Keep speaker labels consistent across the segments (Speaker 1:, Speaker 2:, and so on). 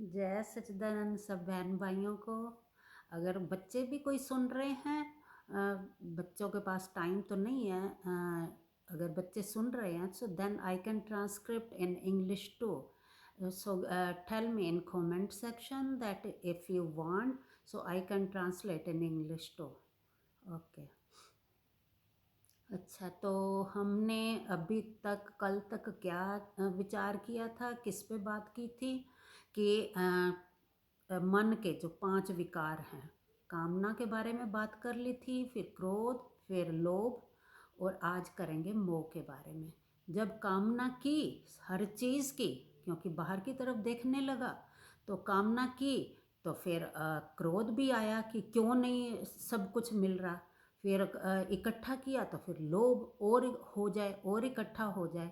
Speaker 1: जय सच्चिदानंद सब बहन भाइयों को। अगर बच्चे भी कोई सुन रहे हैं, बच्चों के पास टाइम तो नहीं है, अगर बच्चे सुन रहे हैं so then I can transcript in English too. So tell me in comment section that if you want so I can translate in English too. Okay. अच्छा, तो हमने अभी तक कल तक क्या विचार किया था, किस पे बात की थी कि मन के जो 5 विकार हैं, कामना के बारे में बात कर ली थी, फिर क्रोध, फिर लोभ, और आज करेंगे मोह के बारे में। जब कामना की हर चीज़ की, क्योंकि बाहर की तरफ देखने लगा तो कामना की, तो फिर क्रोध भी आया कि क्यों नहीं सब कुछ मिल रहा। फिर इकट्ठा किया तो फिर लोभ और हो जाए और इकट्ठा हो जाए।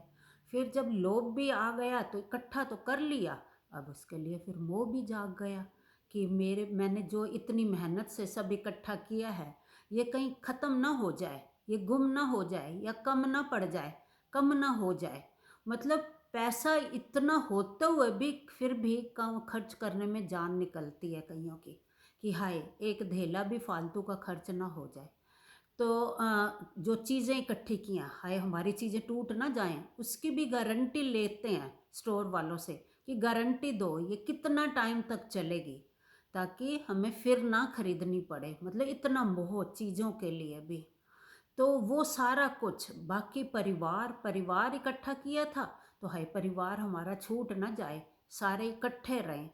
Speaker 1: फिर जब लोभ भी आ गया तो इकट्ठा तो कर लिया, अब उसके लिए फिर मोह भी जाग गया कि मैंने जो इतनी मेहनत से सब इकट्ठा किया है ये कहीं ख़त्म ना हो जाए, ये गुम ना हो जाए, या कम ना पड़ जाए, कम ना हो जाए। मतलब पैसा इतना होते हुए भी फिर भी कम खर्च करने में जान निकलती है कईयों की कि हाय एक धेला भी फालतू का खर्च ना हो जाए। तो जो चीज़ें इकट्ठी की हैं, हाय हमारी चीज़ें टूट ना जाएं, उसकी भी गारंटी लेते हैं स्टोर वालों से कि गारंटी दो ये कितना टाइम तक चलेगी, ताकि हमें फिर ना खरीदनी पड़े। मतलब इतना मोह चीज़ों के लिए भी। तो वो सारा कुछ बाकी परिवार परिवार इकट्ठा किया था, तो हाय परिवार हमारा छूट ना जाए, सारे इकट्ठे रहें।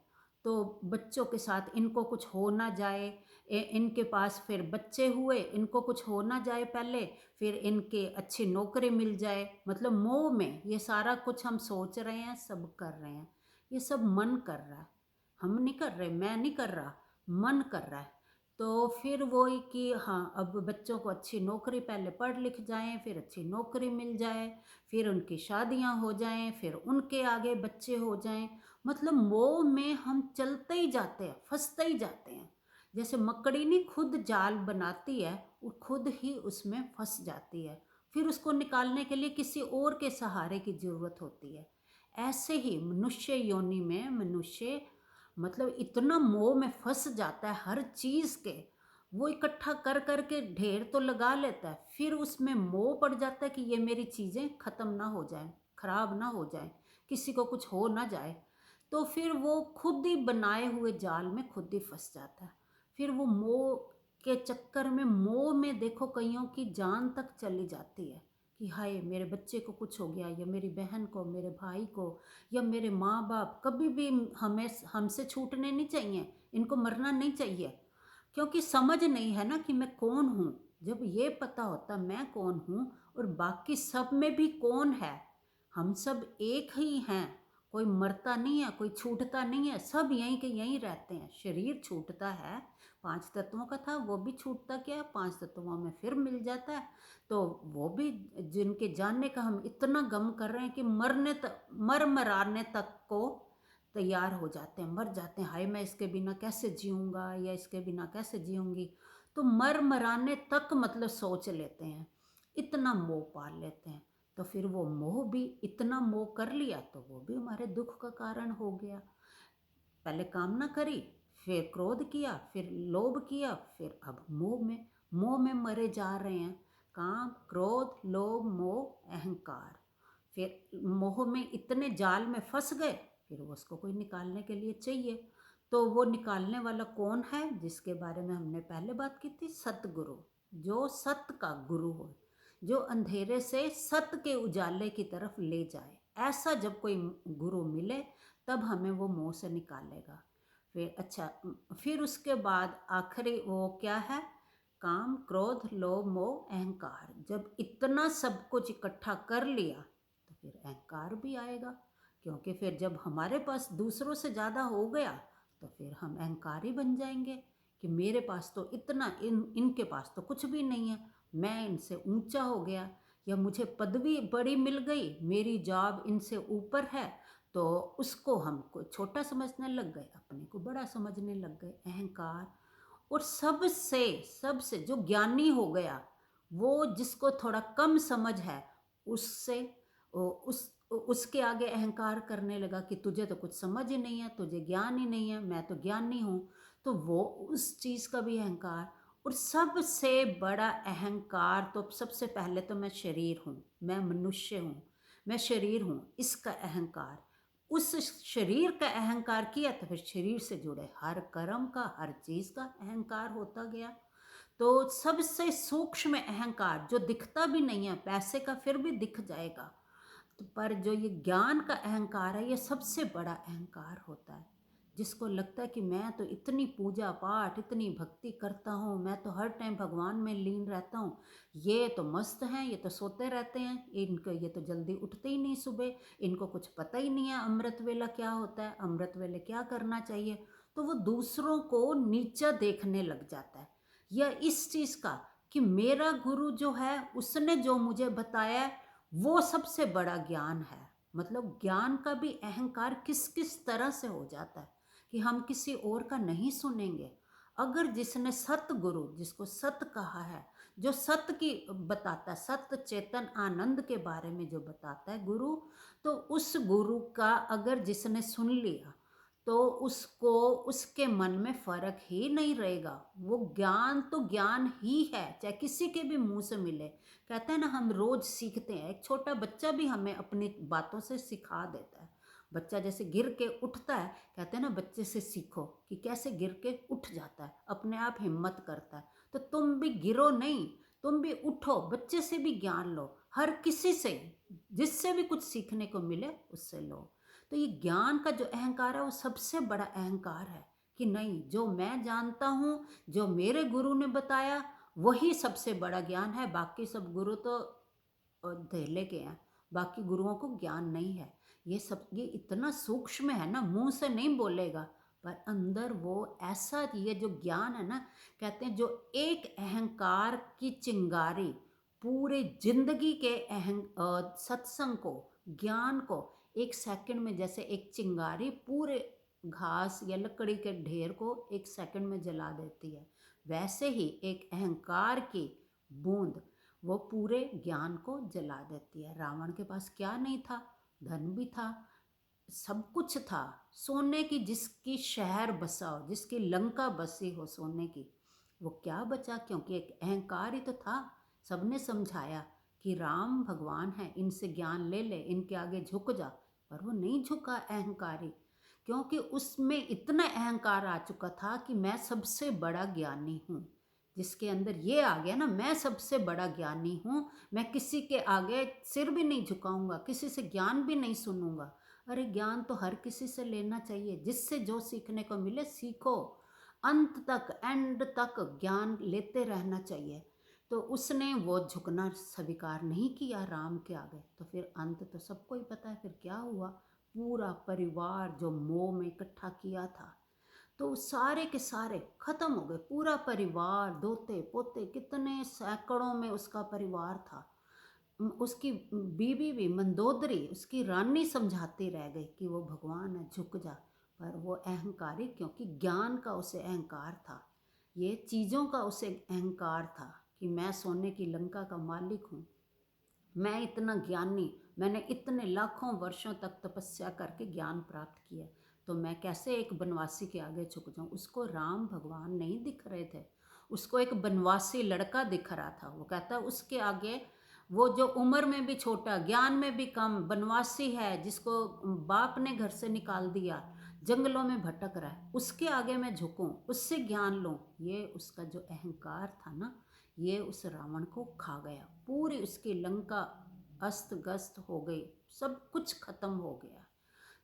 Speaker 1: तो बच्चों के साथ इनको कुछ हो ना जाए, इनके पास फिर बच्चे हुए, इनको कुछ हो ना जाए पहले, फिर इनके अच्छी नौकरी मिल जाए। मतलब मोह में ये सारा कुछ हम सोच रहे हैं, सब कर रहे हैं। ये सब मन कर रहा है, हम नहीं कर रहे, मैं नहीं कर रहा, मन कर रहा है। तो फिर वही कि हाँ अब बच्चों को अच्छी नौकरी, पहले पढ़ लिख जाएं, फिर अच्छी नौकरी मिल जाए, फिर उनकी शादियां हो जाएं, फिर उनके आगे बच्चे हो जाएं। मतलब मोह में हम चलते ही जाते हैं, फंसते ही जाते हैं। जैसे मकड़ी नहीं खुद जाल बनाती है, वो खुद ही उसमें फंस जाती है, फिर उसको निकालने के लिए किसी और के सहारे की ज़रूरत होती है। ऐसे ही मनुष्य योनि में मनुष्य मतलब इतना मोह में फंस जाता है हर चीज़ के। वो इकट्ठा कर कर के ढेर तो लगा लेता है, फिर उसमें मोह पड़ जाता है कि ये मेरी चीज़ें ख़त्म ना हो जाएं, ख़राब ना हो जाएं, किसी को कुछ हो ना जाए। तो फिर वो खुद ही बनाए हुए जाल में खुद ही फंस जाता है। फिर वो मोह के चक्कर में, मोह में देखो कईयों की जान तक चली जाती है कि हाय मेरे बच्चे को कुछ हो गया, या मेरी बहन को, मेरे भाई को, या मेरे माँ बाप कभी भी हमें हमसे छूटने नहीं चाहिए, इनको मरना नहीं चाहिए। क्योंकि समझ नहीं है ना कि मैं कौन हूँ। जब ये पता होता मैं कौन हूँ और बाकी सब में भी कौन है, हम सब एक ही हैं, कोई मरता नहीं है, कोई छूटता नहीं है, सब यहीं के यहीं रहते हैं। शरीर छूटता है, 5 तत्वों का था वो भी छूटता, क्या 5 तत्वों में फिर मिल जाता है। तो वो भी जिनके जानने का हम इतना गम कर रहे हैं कि मरने तक, मर मराने तक को तैयार हो जाते हैं, मर जाते हैं, हाय मैं इसके बिना कैसे जीऊँगा या इसके बिना कैसे जीऊँगी। तो मर मराने तक मतलब सोच लेते हैं, इतना मोह पाल लेते हैं। तो फिर वो मोह भी, इतना मोह कर लिया तो वो भी हमारे दुख का कारण हो गया। पहले कामना करी, फिर क्रोध किया, फिर लोभ किया, फिर अब मोह में मरे जा रहे हैं। काम क्रोध लोभ मोह अहंकार, फिर मोह में इतने जाल में फंस गए, फिर वो उसको कोई निकालने के लिए चाहिए। तो वो निकालने वाला कौन है, जिसके बारे में हमने पहले बात की थी, सतगुरु। जो सत्य का गुरु हो, जो अंधेरे से सत्य के उजाले की तरफ ले जाए, ऐसा जब कोई गुरु मिले तब हमें वो मोह से निकालेगा। फिर अच्छा, फिर उसके बाद आखिरी वो क्या है, काम क्रोध लोभ मोह अहंकार। जब इतना सब कुछ इकट्ठा कर लिया तो फिर अहंकार भी आएगा, क्योंकि फिर जब हमारे पास दूसरों से ज़्यादा हो गया तो फिर हम अहंकारी बन जाएंगे कि मेरे पास तो इतना, इनके पास तो कुछ भी नहीं है, मैं इनसे ऊंचा हो गया, या मुझे पदवी बड़ी मिल गई, मेरी जॉब इनसे ऊपर है, तो उसको हम को छोटा समझने लग गए, अपने को बड़ा समझने लग गए। अहंकार। और सबसे सबसे जो ज्ञानी हो गया, वो जिसको थोड़ा कम समझ है, उससे उस उसके आगे अहंकार करने लगा कि तुझे तो कुछ समझ ही नहीं है, तुझे ज्ञान ही नहीं है, मैं तो ज्ञानी हूँ। तो वो उस चीज़ का भी अहंकार। और सबसे बड़ा अहंकार तो सबसे पहले तो मैं शरीर हूँ, मैं मनुष्य हूँ, मैं शरीर हूँ, इसका अहंकार। उस शरीर का अहंकार किया तो फिर शरीर से जुड़े हर कर्म का, हर चीज़ का अहंकार होता गया। तो सबसे सूक्ष्म अहंकार जो दिखता भी नहीं है, पैसे का फिर भी दिख जाएगा, तो पर जो ये ज्ञान का अहंकार है, ये सबसे बड़ा अहंकार होता है। जिसको लगता है कि मैं तो इतनी पूजा पाठ, इतनी भक्ति करता हूँ, मैं तो हर टाइम भगवान में लीन रहता हूँ, ये तो मस्त हैं, ये तो सोते रहते हैं, इनको ये तो जल्दी उठते ही नहीं सुबह, इनको कुछ पता ही नहीं है अमृत वेला क्या होता है, अमृत वेले क्या करना चाहिए। तो वो दूसरों को नीचा देखने लग जाता है, या इस चीज़ का कि मेरा गुरु जो है उसने जो मुझे बताया है वो सबसे बड़ा ज्ञान है। मतलब ज्ञान का भी अहंकार किस किस तरह से हो जाता है कि हम किसी और का नहीं सुनेंगे। अगर जिसने सतगुरु, जिसको सत कहा है, जो सत्य की बताता है, सत्य चेतन आनंद के बारे में जो बताता है गुरु, तो उस गुरु का अगर जिसने सुन लिया तो उसको उसके मन में फर्क ही नहीं रहेगा। वो ज्ञान तो ज्ञान ही है, चाहे किसी के भी मुंह से मिले। कहते हैं ना, हम रोज सीखते हैं, एक छोटा बच्चा भी हमें अपनी बातों से सिखा देता है। बच्चा जैसे गिर के उठता है, कहते हैं ना बच्चे से सीखो कि कैसे गिर के उठ जाता है, अपने आप हिम्मत करता है। तो तुम भी गिरो नहीं, तुम भी उठो, बच्चे से भी ज्ञान लो, हर किसी से, जिससे भी कुछ सीखने को मिले उससे लो। तो ये ज्ञान का जो अहंकार है वो सबसे बड़ा अहंकार है कि नहीं, जो मैं जानता हूँ, जो मेरे गुरु ने बताया वही सबसे बड़ा ज्ञान है। बाकी सब गुरु तो धेले के हैं, बाकी गुरुओं को ज्ञान नहीं है। ये सब ये इतना सूक्ष्म है ना, मुंह से नहीं बोलेगा, पर अंदर वो ऐसा, ये जो ज्ञान है ना, कहते हैं जो एक अहंकार की चिंगारी पूरे जिंदगी के सत्संग को, ज्ञान को एक सेकंड में, जैसे एक चिंगारी पूरे घास या लकड़ी के ढेर को एक सेकंड में जला देती है, वैसे ही एक अहंकार की बूंद वो पूरे ज्ञान को जला देती है। रावण के पास क्या नहीं था? धन भी था, सब कुछ था, सोने की जिसकी शहर बसा हो, जिसकी लंका बसी हो सोने की, वो क्या बचा? क्योंकि एक अहंकार ही तो था। सबने समझाया कि राम भगवान है, इनसे ज्ञान ले ले, इनके आगे झुक जा, पर वो नहीं झुका अहंकारी, क्योंकि उसमें इतना अहंकार आ चुका था कि मैं सबसे बड़ा ज्ञानी हूँ। जिसके अंदर ये आ गया ना, मैं सबसे बड़ा ज्ञानी हूँ, मैं किसी के आगे सिर भी नहीं झुकाऊंगा, किसी से ज्ञान भी नहीं सुनूंगा। अरे ज्ञान तो हर किसी से लेना चाहिए, जिससे जो सीखने को मिले सीखो, अंत तक, एंड तक ज्ञान लेते रहना चाहिए। तो उसने वो झुकना स्वीकार नहीं किया राम के आगे, तो फिर अंत तो सबको ही पता है फिर क्या हुआ। पूरा परिवार जो मोह में इकट्ठा किया था, तो सारे के सारे खत्म हो गए, पूरा परिवार, दोते पोते, कितने सैकड़ों में उसका परिवार था। उसकी बीवी भी, मंदोदरी, उसकी रानी समझाती रह गई कि वो भगवान है, झुक जा, पर वो अहंकारी, क्योंकि ज्ञान का उसे अहंकार था, ये चीज़ों का उसे अहंकार था कि मैं सोने की लंका का मालिक हूँ, मैं इतना ज्ञानी, मैंने इतने लाखों वर्षों तक तपस्या करके ज्ञान प्राप्त किया, तो मैं कैसे एक बनवासी के आगे झुक जाऊं। उसको राम भगवान नहीं दिख रहे थे, उसको एक बनवासी लड़का दिख रहा था। वो कहता उसके आगे, वो जो उम्र में भी छोटा, ज्ञान में भी कम, बनवासी है, जिसको बाप ने घर से निकाल दिया, जंगलों में भटक रहा है, उसके आगे मैं झुकूं, उससे ज्ञान लूं। ये उसका जो अहंकार था ना, ये उस रावण को खा गया, पूरी उसकी लंका अस्त व्यस्त हो गई, सब कुछ खत्म हो गया।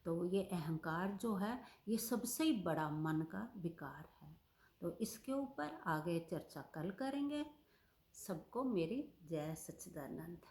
Speaker 1: तो ये अहंकार जो है, ये सबसे ही बड़ा मन का विकार है। तो इसके ऊपर आगे चर्चा कल करेंगे। सबको मेरी जय सच्चिदानंद।